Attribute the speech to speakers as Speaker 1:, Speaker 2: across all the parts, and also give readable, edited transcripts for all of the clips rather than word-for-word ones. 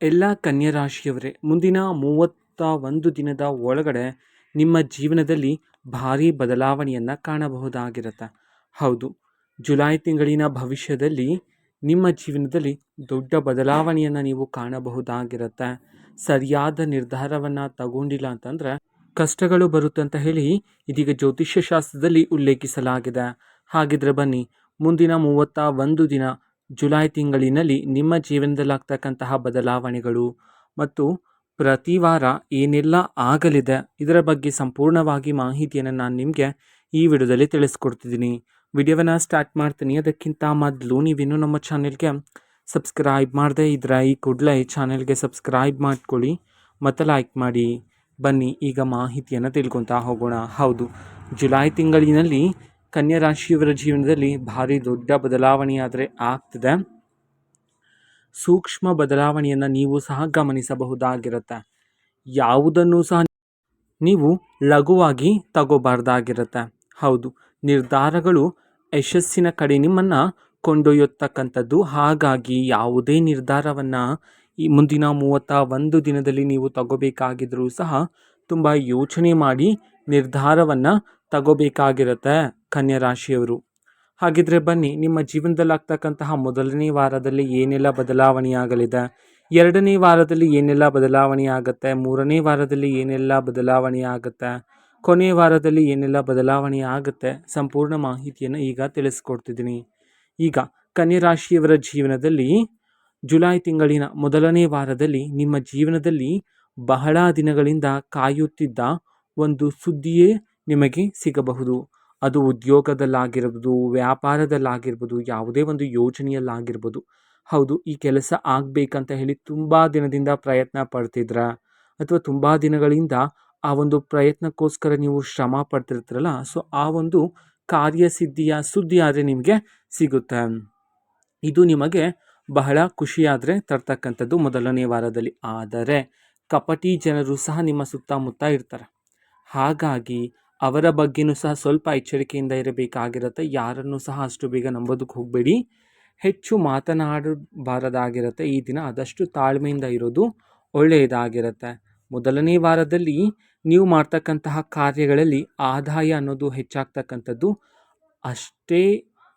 Speaker 1: ಎಲ್ಲ ಕನ್ಯಾ ರಾಶಿಯವರೇ, ಮುಂದಿನ 31 ದಿನದ ಒಳಗಡೆ ನಿಮ್ಮ ಜೀವನದಲ್ಲಿ ಭಾರಿ ಬದಲಾವಣೆಯನ್ನು ಕಾಣಬಹುದಾಗಿರುತ್ತೆ. ಹೌದು, ಜುಲೈ ತಿಂಗಳಿನ ಭವಿಷ್ಯದಲ್ಲಿ ನಿಮ್ಮ ಜೀವನದಲ್ಲಿ ದೊಡ್ಡ ಬದಲಾವಣೆಯನ್ನು ನೀವು ಕಾಣಬಹುದಾಗಿರುತ್ತೆ. ಸರಿಯಾದ ನಿರ್ಧಾರವನ್ನು ತಗೊಂಡಿಲ್ಲ ಅಂತಂದರೆ ಕಷ್ಟಗಳು ಬರುತ್ತೆ ಅಂತ ಹೇಳಿ ಇದೀಗ ಜ್ಯೋತಿಷ್ಯ ಶಾಸ್ತ್ರದಲ್ಲಿ ಉಲ್ಲೇಖಿಸಲಾಗಿದೆ. ಹಾಗಿದ್ರೆ ಬನ್ನಿ, ಮುಂದಿನ 31 ದಿನ ಜುಲೈ ತಿಂಗಳಿನಲ್ಲಿ ನಿಮ್ಮ ಜೀವನದಲ್ಲಾಗ್ತಕ್ಕಂತಹ ಬದಲಾವಣೆಗಳು ಮತ್ತು ಪ್ರತಿ ವಾರ ಏನೆಲ್ಲ ಆಗಲಿದೆ ಇದರ ಬಗ್ಗೆ ಸಂಪೂರ್ಣವಾಗಿ ಮಾಹಿತಿಯನ್ನು ನಾನು ನಿಮಗೆ ಈ ವಿಡಿಯೋದಲ್ಲಿ ತಿಳಿಸ್ಕೊಡ್ತಿದ್ದೀನಿ. ವಿಡಿಯೋವನ್ನು ಸ್ಟಾರ್ಟ್ ಮಾಡ್ತೀನಿ. ಅದಕ್ಕಿಂತ ಮೊದಲು ನೀವಿನ್ನೂ ನಮ್ಮ ಚಾನೆಲ್ಗೆ ಸಬ್ಸ್ಕ್ರೈಬ್ ಮಾಡದೇ ಇದ್ದರೆ ಈ ಕೂಡಲೇ ಚಾನೆಲ್ಗೆ ಸಬ್ಸ್ಕ್ರೈಬ್ ಮಾಡ್ಕೊಳ್ಳಿ ಮತ್ತು ಲೈಕ್ ಮಾಡಿ. ಬನ್ನಿ ಈಗ ಮಾಹಿತಿಯನ್ನು ತಿಳ್ಕೊತಾ ಹೋಗೋಣ. ಹೌದು, ಜುಲೈ ತಿಂಗಳಿನಲ್ಲಿ ಕನ್ಯಾ ರಾಶಿಯವರ ಜೀವನದಲ್ಲಿ ಭಾರಿ ದೊಡ್ಡ ಬದಲಾವಣೆಯಾದರೆ ಆಗ್ತಿದೆ. ಸೂಕ್ಷ್ಮ ಬದಲಾವಣೆಯನ್ನು ನೀವು ಸಹ ಗಮನಿಸಬಹುದಾಗಿರುತ್ತೆ. ಯಾವುದನ್ನು ಸಹ ನೀವು ಲಘುವಾಗಿ ತಗೋಬಾರ್ದಾಗಿರುತ್ತೆ. ಹೌದು, ನಿರ್ಧಾರಗಳು ಯಶಸ್ಸಿನ ಕಡೆ ನಿಮ್ಮನ್ನು ಕೊಂಡೊಯ್ಯತಕ್ಕಂಥದ್ದು. ಹಾಗಾಗಿ ಯಾವುದೇ ನಿರ್ಧಾರವನ್ನು ಈ ಮುಂದಿನ 31 ದಿನದಲ್ಲಿ ನೀವು ತಗೋಬೇಕಾಗಿದ್ರೂ ಸಹ ತುಂಬ ಯೋಚನೆ ಮಾಡಿ ನಿರ್ಧಾರವನ್ನು ತಗೋಬೇಕಾಗಿರುತ್ತೆ ಕನ್ಯಾ ರಾಶಿಯವರು. ಹಾಗಿದ್ರೆ ಬನ್ನಿ, ನಿಮ್ಮ ಜೀವನದಲ್ಲಾಗ್ತಕ್ಕಂತಹ ಮೊದಲನೇ ವಾರದಲ್ಲಿ ಏನೆಲ್ಲ ಬದಲಾವಣೆಯಾಗಲಿದೆ, ಎರಡನೇ ವಾರದಲ್ಲಿ ಏನೆಲ್ಲ ಬದಲಾವಣೆ ಆಗುತ್ತೆ, ಮೂರನೇ ವಾರದಲ್ಲಿ ಏನೆಲ್ಲ ಬದಲಾವಣೆ ಆಗುತ್ತೆ, ಕೊನೆಯ ವಾರದಲ್ಲಿ ಏನೆಲ್ಲ ಬದಲಾವಣೆ ಆಗುತ್ತೆ, ಸಂಪೂರ್ಣ ಮಾಹಿತಿಯನ್ನು ಈಗ ತಿಳಿಸ್ಕೊಡ್ತಿದ್ದೀನಿ. ಈಗ ಕನ್ಯಾ ರಾಶಿಯವರ ಜೀವನದಲ್ಲಿ ಜುಲೈ ತಿಂಗಳಿನ ಮೊದಲನೇ ವಾರದಲ್ಲಿ ನಿಮ್ಮ ಜೀವನದಲ್ಲಿ ಬಹಳ ದಿನಗಳಿಂದ ಕಾಯುತ್ತಿದ್ದ ಒಂದು ಸುದ್ದಿಯೇ ನಿಮಗೆ ಸಿಗಬಹುದು. ಅದು ಉದ್ಯೋಗದಲ್ಲಾಗಿರ್ಬೋದು, ವ್ಯಾಪಾರದಲ್ಲಾಗಿರ್ಬೋದು, ಯಾವುದೇ ಒಂದು ಯೋಜನೆಯಲ್ಲಾಗಿರ್ಬೋದು. ಹೌದು, ಈ ಕೆಲಸ ಆಗಬೇಕಂತ ಹೇಳಿ ತುಂಬ ದಿನದಿಂದ ಪ್ರಯತ್ನ ಪಡ್ತಿದ್ರ ಅಥವಾ ತುಂಬ ದಿನಗಳಿಂದ ಆ ಒಂದು ಪ್ರಯತ್ನಕ್ಕೋಸ್ಕರ ನೀವು ಶ್ರಮ ಪಡ್ತಿರ್ತೀರಲ್ಲ, ಸೊ ಆ ಒಂದು ಕಾರ್ಯಸಿದ್ಧಿಯ ಸುದ್ದಿ ಆದರೆ ನಿಮಗೆ ಸಿಗುತ್ತೆ. ಇದು ನಿಮಗೆ ಬಹಳ ಖುಷಿಯಾದರೆ ತರ್ತಕ್ಕಂಥದ್ದು ಮೊದಲನೇ ವಾರದಲ್ಲಿ. ಆದರೆ ಕಪಟಿ ಜನರು ಸಹ ನಿಮ್ಮ ಸುತ್ತಮುತ್ತ ಇರ್ತಾರೆ. ಹಾಗಾಗಿ ಅವರ ಬಗ್ಗೆನೂ ಸಹ ಸ್ವಲ್ಪ ಎಚ್ಚರಿಕೆಯಿಂದ ಇರಬೇಕಾಗಿರುತ್ತೆ. ಯಾರನ್ನು ಸಹ ಅಷ್ಟು ಬೇಗ ನಂಬೋದಕ್ಕೆ ಹೋಗಬೇಡಿ. ಹೆಚ್ಚು ಮಾತನಾಡಬಾರದಾಗಿರುತ್ತೆ ಈ ದಿನ. ಆದಷ್ಟು ತಾಳ್ಮೆಯಿಂದ ಇರೋದು ಒಳ್ಳೆಯದಾಗಿರುತ್ತೆ. ಮೊದಲನೇ ವಾರದಲ್ಲಿ ನೀವು ಮಾಡ್ತಕ್ಕಂತಹ ಕಾರ್ಯಗಳಲ್ಲಿ ಆದಾಯ ಅನ್ನೋದು ಹೆಚ್ಚಾಗ್ತಕ್ಕಂಥದ್ದು. ಅಷ್ಟೇ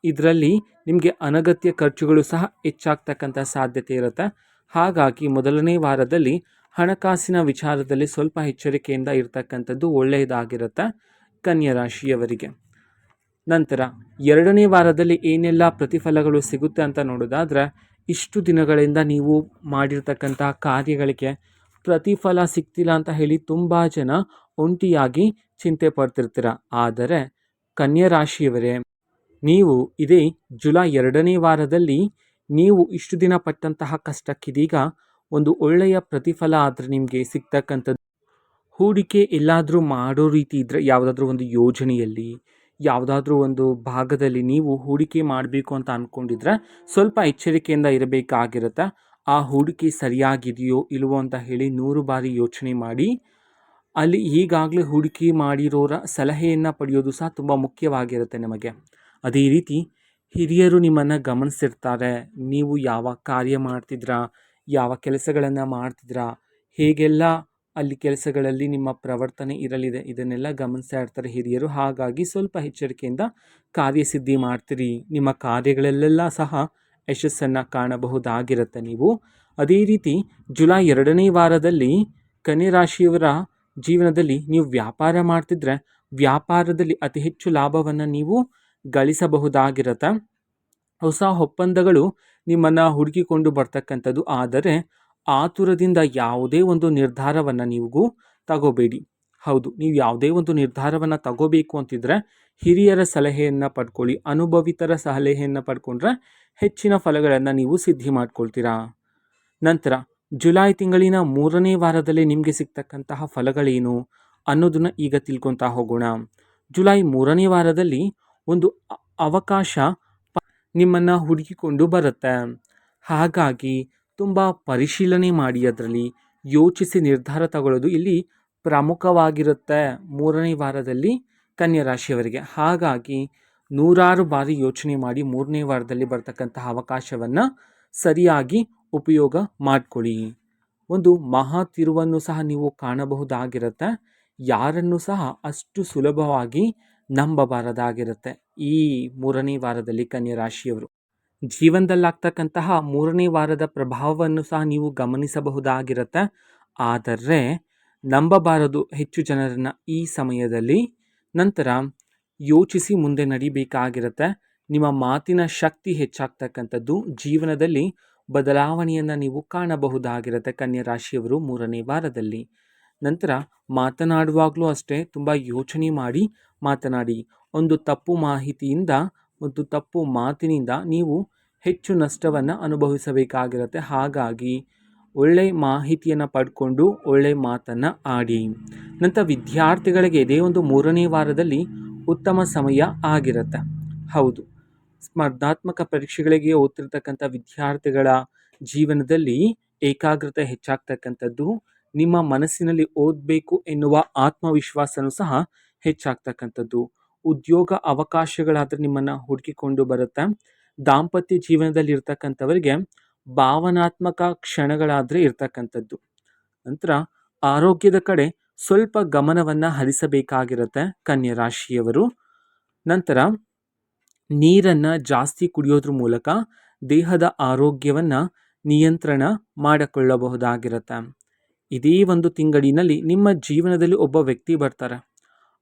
Speaker 1: ಇದರಲ್ಲಿ ನಿಮಗೆ ಅನಗತ್ಯ ಖರ್ಚುಗಳು ಸಹ ಹೆಚ್ಚಾಗ್ತಕ್ಕಂಥ ಸಾಧ್ಯತೆ ಇರುತ್ತೆ. ಹಾಗಾಗಿ ಮೊದಲನೇ ವಾರದಲ್ಲಿ ಹಣಕಾಸಿನ ವಿಚಾರದಲ್ಲಿ ಸ್ವಲ್ಪ ಎಚ್ಚರಿಕೆಯಿಂದ ಇರತಕ್ಕಂಥದ್ದು ಒಳ್ಳೆಯದಾಗಿರುತ್ತೆ ಕನ್ಯಾ ರಾಶಿಯವರಿಗೆ. ನಂತರ ಎರಡನೇ ವಾರದಲ್ಲಿ ಏನೆಲ್ಲ ಪ್ರತಿಫಲಗಳು ಸಿಗುತ್ತೆ ಅಂತ ನೋಡೋದಾದರೆ, ಇಷ್ಟು ದಿನಗಳಿಂದ ನೀವು ಮಾಡಿರ್ತಕ್ಕಂತಹ ಕಾರ್ಯಗಳಿಗೆ ಪ್ರತಿಫಲ ಸಿಗ್ತಿಲ್ಲ ಅಂತ ಹೇಳಿ ತುಂಬ ಜನ ಒಂಟಿಯಾಗಿ ಚಿಂತೆ ಪಡ್ತಿರ್ತೀರ. ಆದರೆ ಕನ್ಯಾ ರಾಶಿಯವರೇ, ನೀವು ಇದೇ ಜುಲೈ 2ನೇ ವಾರದಲ್ಲಿ ನೀವು ಇಷ್ಟು ದಿನ ಪಟ್ಟಂತಹ ಕಷ್ಟಕ್ಕಿದೀಗ ಒಂದು ಒಳ್ಳೆಯ ಪ್ರತಿಫಲ ಆದರೆ ನಿಮಗೆ ಸಿಗ್ತಕ್ಕಂಥದ್ದು. ಹೂಡಿಕೆ ಎಲ್ಲಾದರೂ ಮಾಡೋ ರೀತಿ ಇದ್ದರೆ, ಯಾವುದಾದ್ರೂ ಒಂದು ಯೋಜನೆಯಲ್ಲಿ, ಯಾವುದಾದ್ರೂ ಒಂದು ಭಾಗದಲ್ಲಿ ನೀವು ಹೂಡಿಕೆ ಮಾಡಬೇಕು ಅಂತ ಅಂದ್ಕೊಂಡಿದ್ರೆ ಸ್ವಲ್ಪ ಎಚ್ಚರಿಕೆಯಿಂದ ಇರಬೇಕಾಗಿರುತ್ತೆ. ಆ ಹೂಡಿಕೆ ಸರಿಯಾಗಿದೆಯೋ ಇಲ್ವೋ ಅಂತ ಹೇಳಿ 100 ಬಾರಿ ಯೋಚನೆ ಮಾಡಿ. ಅಲ್ಲಿ ಈಗಾಗಲೇ ಹೂಡಿಕೆ ಮಾಡಿರೋರ ಸಲಹೆಯನ್ನು ಪಡೆಯೋದು ಸಹ ತುಂಬ ಮುಖ್ಯವಾಗಿರುತ್ತೆ ನಮಗೆ. ಅದೇ ರೀತಿ ಹಿರಿಯರು ನಿಮ್ಮನ್ನು ಗಮನಿಸಿರ್ತಾರೆ. ನೀವು ಯಾವ ಕಾರ್ಯ ಮಾಡ್ತಿದ್ರಾ, ಯಾವ ಕೆಲಸಗಳನ್ನು ಮಾಡ್ತಿದ್ರಾ, ಹೇಗೆಲ್ಲ ಅಲ್ಲಿ ಕೆಲಸಗಳಲ್ಲಿ ನಿಮ್ಮ ಪ್ರವರ್ತನೆ ಇರಲಿದೆ, ಇದನ್ನೆಲ್ಲ ಗಮನಿಸ್ತಾ ಇರ್ತಾರೆ ಹಿರಿಯರು. ಹಾಗಾಗಿ ಸ್ವಲ್ಪ ಎಚ್ಚರಿಕೆಯಿಂದ ಕಾರ್ಯಸಿದ್ಧಿ ಮಾಡ್ತೀರಿ. ನಿಮ್ಮ ಕಾರ್ಯಗಳಲ್ಲೆಲ್ಲ ಸಹ ಯಶಸ್ಸನ್ನು ಕಾಣಬಹುದಾಗಿರುತ್ತೆ ನೀವು. ಅದೇ ರೀತಿ ಜುಲೈ 2ನೇ ವಾರದಲ್ಲಿ ಕನ್ಯಾ ರಾಶಿಯವರ ಜೀವನದಲ್ಲಿ ನೀವು ವ್ಯಾಪಾರ ಮಾಡ್ತಿದ್ರೆ ವ್ಯಾಪಾರದಲ್ಲಿ ಅತಿ ಹೆಚ್ಚು ಲಾಭವನ್ನು ನೀವು ಗಳಿಸಬಹುದಾಗಿರುತ್ತೆ. ಹೊಸ ಒಪ್ಪಂದಗಳು ನಿಮ್ಮನ್ನು ಹುಡುಕಿಕೊಂಡು ಬರ್ತಕ್ಕಂಥದ್ದು. ಆದರೆ ಆತುರದಿಂದ ಯಾವುದೇ ಒಂದು ನಿರ್ಧಾರವನ್ನು ನೀವು ತಗೋಬೇಡಿ. ಹೌದು, ನೀವು ಯಾವುದೇ ಒಂದು ನಿರ್ಧಾರವನ್ನು ತಗೋಬೇಕು ಅಂತಿದ್ರೆ ಹಿರಿಯರ ಸಲಹೆಯನ್ನು ಪಡ್ಕೊಳ್ಳಿ. ಅನುಭವಿತರ ಸಲಹೆಯನ್ನು ಪಡ್ಕೊಂಡ್ರೆ ಹೆಚ್ಚಿನ ಫಲಗಳನ್ನು ನೀವು ಸಿದ್ಧಿ ಮಾಡ್ಕೊಳ್ತೀರಾ. ನಂತರ ಜುಲೈ ತಿಂಗಳಿನ 3ನೇ ವಾರದಲ್ಲಿ ನಿಮಗೆ ಸಿಗ್ತಕ್ಕಂತಹ ಫಲಗಳೇನು ಅನ್ನೋದನ್ನು ಈಗ ತಿಳ್ಕೊತಾ ಹೋಗೋಣ. ಜುಲೈ 3ನೇ ವಾರದಲ್ಲಿ ಒಂದು ಅವಕಾಶ ನಿಮ್ಮನ್ನು ಹುಡುಕಿಕೊಂಡು ಬರುತ್ತೆ. ಹಾಗಾಗಿ ತುಂಬ ಪರಿಶೀಲನೆ ಮಾಡಿ, ಅದರಲ್ಲಿ ಯೋಚಿಸಿ ನಿರ್ಧಾರ ತಗೊಳ್ಳೋದು ಇಲ್ಲಿ ಪ್ರಮುಖವಾಗಿರುತ್ತೆ 3ನೇ ವಾರದಲ್ಲಿ ಕನ್ಯಾ ರಾಶಿಯವರಿಗೆ. ಹಾಗಾಗಿ 100 ಬಾರಿ ಯೋಚನೆ ಮಾಡಿ 3ನೇ ವಾರದಲ್ಲಿ ಬರ್ತಕ್ಕಂತಹ ಅವಕಾಶವನ್ನು ಸರಿಯಾಗಿ ಉಪಯೋಗ ಮಾಡ್ಕೊಳ್ಳಿ. ಒಂದು ಮಹಾ ತಿರುವನ್ನು ಸಹ ನೀವು ಕಾಣಬಹುದಾಗಿರುತ್ತೆ. ಯಾರನ್ನು ಸಹ ಅಷ್ಟು ಸುಲಭವಾಗಿ ನಂಬಬಾರದಾಗಿರುತ್ತೆ ಈ 3ನೇ ವಾರದಲ್ಲಿ ಕನ್ಯಾ ರಾಶಿಯವರು. ಜೀವನದಲ್ಲಾಗ್ತಕ್ಕಂತಹ 3ನೇ ವಾರದ ಪ್ರಭಾವವನ್ನು ಸಹ ನೀವು ಗಮನಿಸಬಹುದಾಗಿರುತ್ತೆ. ಆದರೆ ನಂಬಬಾರದು ಹೆಚ್ಚು ಜನರನ್ನು ಈ ಸಮಯದಲ್ಲಿ. ನಂತರ ಯೋಚಿಸಿ ಮುಂದೆ ನಡಿಬೇಕಾಗಿರುತ್ತೆ. ನಿಮ್ಮ ಮಾತಿನ ಶಕ್ತಿ ಹೆಚ್ಚಾಗ್ತಕ್ಕಂಥದ್ದು, ಜೀವನದಲ್ಲಿ ಬದಲಾವಣೆಯನ್ನು ನೀವು ಕಾಣಬಹುದಾಗಿರುತ್ತೆ ಕನ್ಯಾ ರಾಶಿಯವರು 3ನೇ ವಾರದಲ್ಲಿ. ನಂತರ ಮಾತನಾಡುವಾಗಲೂ ಅಷ್ಟೇ ತುಂಬ ಯೋಚನೆ ಮಾಡಿ ಮಾತನಾಡಿ. ಒಂದು ತಪ್ಪು ಮಾಹಿತಿಯಿಂದ ಒಂದು ತಪ್ಪು ಮಾತಿನಿಂದ ನೀವು ಹೆಚ್ಚು ನಷ್ಟವನ್ನು ಅನುಭವಿಸಬೇಕಾಗಿರುತ್ತೆ. ಹಾಗಾಗಿ ಒಳ್ಳೆಯ ಮಾಹಿತಿಯನ್ನು ಪಡ್ಕೊಂಡು ಒಳ್ಳೆಯ ಮಾತನ್ನು ಆಡಿ. ನಂತರ ವಿದ್ಯಾರ್ಥಿಗಳಿಗೆ ಇದೇ ಒಂದು 3ನೇ ವಾರದಲ್ಲಿ ಉತ್ತಮ ಸಮಯ ಆಗಿರುತ್ತೆ. ಹೌದು, ಸ್ಪರ್ಧಾತ್ಮಕ ಪರೀಕ್ಷೆಗಳಿಗೆ ಓದ್ತಿರ್ತಕ್ಕಂಥ ವಿದ್ಯಾರ್ಥಿಗಳ ಜೀವನದಲ್ಲಿ ಏಕಾಗ್ರತೆ ಹೆಚ್ಚಾಗ್ತಕ್ಕಂಥದ್ದು, ನಿಮ್ಮ ಮನಸ್ಸಿನಲ್ಲಿ ಓದಬೇಕು ಎನ್ನುವ ಆತ್ಮವಿಶ್ವಾಸನೂ ಸಹ ಹೆಚ್ಚಾಗ್ತಕ್ಕಂಥದ್ದು. ಉದ್ಯೋಗ ಅವಕಾಶಗಳಾದರೆ ನಿಮ್ಮನ್ನು ಹುಡುಕಿಕೊಂಡು ಬರುತ್ತೆ. ದಾಂಪತ್ಯ ಜೀವನದಲ್ಲಿ ಇರ್ತಕ್ಕಂಥವರಿಗೆ ಭಾವನಾತ್ಮಕ ಕ್ಷಣಗಳಾದರೆ ಇರ್ತಕ್ಕಂಥದ್ದು. ನಂತರ ಆರೋಗ್ಯದ ಕಡೆ ಸ್ವಲ್ಪ ಗಮನವನ್ನು ಹರಿಸಬೇಕಾಗಿರುತ್ತೆ ಕನ್ಯಾ ರಾಶಿಯವರು. ನಂತರ ನೀರನ್ನು ಜಾಸ್ತಿ ಕುಡಿಯೋದ್ರ ಮೂಲಕ ದೇಹದ ಆರೋಗ್ಯವನ್ನು ನಿಯಂತ್ರಣ ಮಾಡಿಕೊಳ್ಳಬಹುದಾಗಿರುತ್ತೆ. ಇದೇ ಒಂದು ತಿಂಗಳಿನಲ್ಲಿ ನಿಮ್ಮ ಜೀವನದಲ್ಲಿ ಒಬ್ಬ ವ್ಯಕ್ತಿ ಬರ್ತಾರೆ.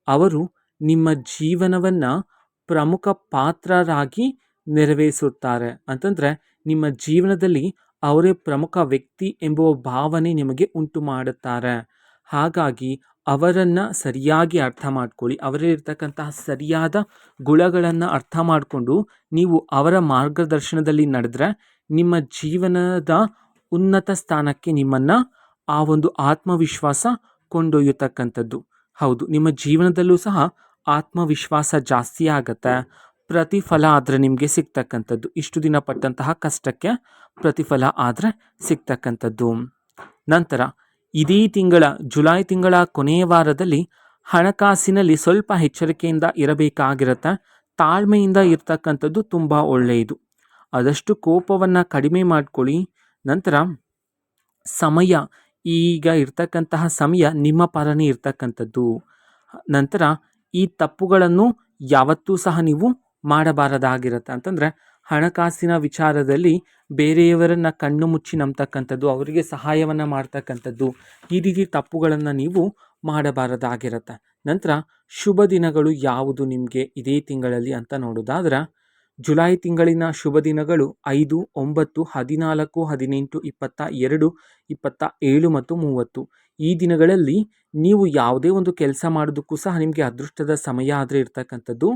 Speaker 1: ಅವರು ನಿಮ್ಮ ಜೀವನವನ್ನು ಪ್ರಮುಖ ಪಾತ್ರರಾಗಿ ನೆರವೇರಿಸುತ್ತಾರೆ. ಅಂತಂದರೆ ನಿಮ್ಮ ಜೀವನದಲ್ಲಿ ಅವರೇ ಪ್ರಮುಖ ವ್ಯಕ್ತಿ ಎಂಬುವ ಭಾವನೆ ನಿಮಗೆ ಉಂಟು ಮಾಡುತ್ತಾರೆ. ಹಾಗಾಗಿ ಅವರನ್ನು ಸರಿಯಾಗಿ ಅರ್ಥ ಮಾಡ್ಕೊಳ್ಳಿ. ಅವರಲ್ಲಿರ್ತಕ್ಕಂತಹ ಸರಿಯಾದ ಗುಣಗಳನ್ನು ಅರ್ಥ ಮಾಡಿಕೊಂಡು ನೀವು ಅವರ ಮಾರ್ಗದರ್ಶನದಲ್ಲಿ ನಡೆದ್ರೆ ನಿಮ್ಮ ಜೀವನದ ಉನ್ನತ ಸ್ಥಾನಕ್ಕೆ ನಿಮ್ಮನ್ನು ಆ ಒಂದು ಆತ್ಮವಿಶ್ವಾಸ ಕೊಂಡೊಯ್ಯತಕ್ಕಂಥದ್ದು. ಹೌದು, ನಿಮ್ಮ ಜೀವನದಲ್ಲೂ ಸಹ ಆತ್ಮವಿಶ್ವಾಸ ಜಾಸ್ತಿ ಆಗುತ್ತೆ. ಪ್ರತಿಫಲ ಆದರೆ ನಿಮಗೆ ಸಿಗ್ತಕ್ಕಂಥದ್ದು, ಇಷ್ಟು ದಿನ ಪಟ್ಟಂತಹ ಕಷ್ಟಕ್ಕೆ ಪ್ರತಿಫಲ ಆದರೆ ಸಿಗ್ತಕ್ಕಂಥದ್ದು. ನಂತರ ಇದೇ ತಿಂಗಳ ಜುಲೈ ತಿಂಗಳ ಕೊನೆಯ ವಾರದಲ್ಲಿ ಹಣಕಾಸಿನಲ್ಲಿ ಸ್ವಲ್ಪ ಎಚ್ಚರಿಕೆಯಿಂದ ಇರಬೇಕಾಗಿರುತ್ತೆ. ತಾಳ್ಮೆಯಿಂದ ಇರ್ತಕ್ಕಂಥದ್ದು ತುಂಬ ಒಳ್ಳೆಯದು. ಆದಷ್ಟು ಕೋಪವನ್ನು ಕಡಿಮೆ ಮಾಡ್ಕೊಳ್ಳಿ. ನಂತರ ಸಮಯ, ಈಗ ಇರ್ತಕ್ಕಂತಹ ಸಮಯ ನಿಮ್ಮ ಪರನೇ ಇರ್ತಕ್ಕಂಥದ್ದು. ನಂತರ ಈ ತಪ್ಪುಗಳನ್ನು ಯಾವತ್ತೂ ಸಹ ನೀವು ಮಾಡಬಾರದಾಗಿರುತ್ತೆ. ಅಂತಂದರೆ ಹಣಕಾಸಿನ ವಿಚಾರದಲ್ಲಿ ಬೇರೆಯವರನ್ನು ಕಣ್ಣು ಮುಚ್ಚಿ ನಂಬ್ತಕ್ಕಂಥದ್ದು, ಅವರಿಗೆ ಸಹಾಯವನ್ನು ಮಾಡ್ತಕ್ಕಂಥದ್ದು, ಈ ರೀತಿ ತಪ್ಪುಗಳನ್ನು ನೀವು ಮಾಡಬಾರದಾಗಿರುತ್ತೆ. ನಂತರ ಶುಭ ದಿನಗಳು ಯಾವುದು ನಿಮಗೆ ಇದೇ ತಿಂಗಳಲ್ಲಿ ಅಂತ ನೋಡೋದಾದ್ರೆ, ಜುಲೈ ತಿಂಗಳಿನ ಶುಭ ದಿನಗಳು 5, 9, 14, 18, 22, 27 ಮತ್ತು 30. ಈ ದಿನಗಳಲ್ಲಿ ನೀವು ಯಾವುದೇ ಒಂದು ಕೆಲಸ ಮಾಡೋದಕ್ಕೂ ಸಹ ನಿಮಗೆ ಅದೃಷ್ಟದ ಸಮಯ ಆದರೆ ಇರ್ತಕ್ಕಂಥದ್ದು.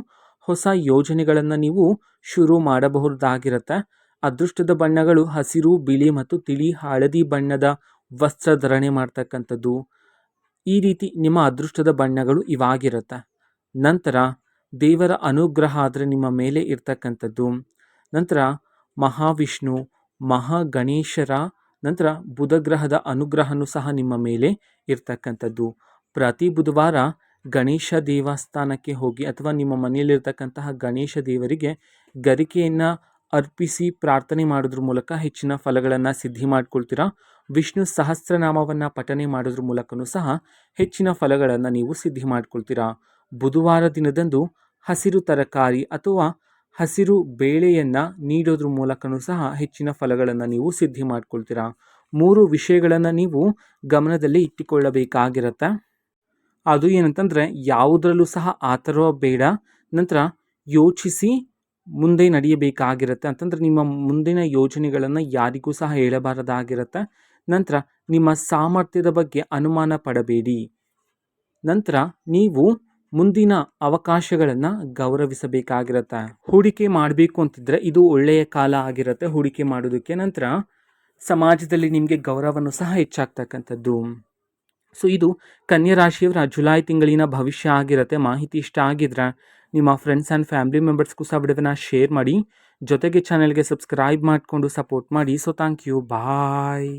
Speaker 1: ಹೊಸ ಯೋಜನೆಗಳನ್ನು ನೀವು ಶುರು ಮಾಡಬಹುದಾಗಿರುತ್ತೆ. ಅದೃಷ್ಟದ ಬಣ್ಣಗಳು ಹಸಿರು, ಬಿಳಿ ಮತ್ತು ತಿಳಿ ಹಳದಿ ಬಣ್ಣದ ವಸ್ತ್ರಧಾರಣೆ ಮಾಡ್ತಕ್ಕಂಥದ್ದು. ಈ ರೀತಿ ನಿಮ್ಮ ಅದೃಷ್ಟದ ಬಣ್ಣಗಳು ಇವಾಗಿರುತ್ತೆ. ನಂತರ ದೇವರ ಅನುಗ್ರಹ ಆದರೆ ನಿಮ್ಮ ಮೇಲೆ ಇರ್ತಕ್ಕಂಥದ್ದು. ನಂತರ ಮಹಾವಿಷ್ಣು, ಮಹಾಗಣೇಶರ, ನಂತರ ಬುಧ ಗ್ರಹದ ಅನುಗ್ರಹನೂ ಸಹ ನಿಮ್ಮ ಮೇಲೆ ಇರ್ತಕ್ಕಂಥದ್ದು. ಪ್ರತಿ ಬುಧವಾರ ಗಣೇಶ ದೇವಸ್ಥಾನಕ್ಕೆ ಹೋಗಿ ಅಥವಾ ನಿಮ್ಮ ಮನೆಯಲ್ಲಿರ್ತಕ್ಕಂತಹ ಗಣೇಶ ದೇವರಿಗೆ ಗರಿಕೆಯನ್ನು ಅರ್ಪಿಸಿ ಪ್ರಾರ್ಥನೆ ಮಾಡೋದ್ರ ಮೂಲಕ ಹೆಚ್ಚಿನ ಫಲಗಳನ್ನು ಸಿದ್ಧಿ ಮಾಡ್ಕೊಳ್ತೀರಾ. ವಿಷ್ಣು ಸಹಸ್ರನಾಮವನ್ನು ಪಠನೆ ಮಾಡೋದ್ರ ಮೂಲಕನೂ ಸಹ ಹೆಚ್ಚಿನ ಫಲಗಳನ್ನು ನೀವು ಸಿದ್ಧಿ ಮಾಡ್ಕೊಳ್ತೀರಾ. ಬುಧವಾರ ದಿನದಂದು ಹಸಿರು ತರಕಾರಿ ಅಥವಾ ಹಸಿರು ಬೇಳೆಯನ್ನು ನೀಡೋದ್ರ ಮೂಲಕನೂ ಸಹ ಹೆಚ್ಚಿನ ಫಲಗಳನ್ನು ನೀವು ಸಿದ್ಧಿ ಮಾಡ್ಕೊಳ್ತೀರಾ. 3 ವಿಷಯಗಳನ್ನು ನೀವು ಗಮನದಲ್ಲಿ ಇಟ್ಟುಕೊಳ್ಳಬೇಕಾಗಿರುತ್ತೆ. ಅದು ಏನಂತಂದರೆ ಯಾವುದರಲ್ಲೂ ಸಹ ಆತುರ ಬೇಡ. ನಂತರ ಯೋಚಿಸಿ ಮುಂದೆ ನಡೆಯಬೇಕಾಗಿರುತ್ತೆ. ಅಂತಂದರೆ ನಿಮ್ಮ ಮುಂದಿನ ಯೋಜನೆಗಳನ್ನು ಯಾರಿಗೂ ಸಹ ಹೇಳಬಾರದಾಗಿರುತ್ತೆ. ನಂತರ ನಿಮ್ಮ ಸಾಮರ್ಥ್ಯದ ಬಗ್ಗೆ ಅನುಮಾನ ಪಡಬೇಡಿ. ನಂತರ ನೀವು ಮುಂದಿನ ಅವಕಾಶಗಳನ್ನು ಗೌರವಿಸಬೇಕಾಗಿರುತ್ತೆ. ಹೂಡಿಕೆ ಮಾಡಬೇಕು ಅಂತಿದ್ರೆ ಇದು ಒಳ್ಳೆಯ ಕಾಲ ಆಗಿರುತ್ತೆ ಹೂಡಿಕೆ ಮಾಡೋದಕ್ಕೆ. ನಂತರ ಸಮಾಜದಲ್ಲಿ ನಿಮಗೆ ಗೌರವನೂ ಸಹ ಹೆಚ್ಚಾಗ್ತಕ್ಕಂಥದ್ದು. ಸೊ ಇದು ಕನ್ಯಾ ರಾಶಿಯವರ ಜುಲೈ ತಿಂಗಳಿನ ಭವಿಷ್ಯ ಆಗಿರುತ್ತೆ. ಮಾಹಿತಿ ಇಷ್ಟ ಆಗಿದ್ರೆ ನಿಮ್ಮ ಫ್ರೆಂಡ್ಸ್ ಆ್ಯಂಡ್ ಫ್ಯಾಮಿಲಿ ಮೆಂಬರ್ಸ್ಗೂ ಸಹ ವಿಡಿಯೋನ ಶೇರ್ ಮಾಡಿ. ಜೊತೆಗೆ ಚಾನೆಲ್ಗೆ ಸಬ್ಸ್ಕ್ರೈಬ್ ಮಾಡಿಕೊಂಡು ಸಪೋರ್ಟ್ ಮಾಡಿ. So thank you, bye.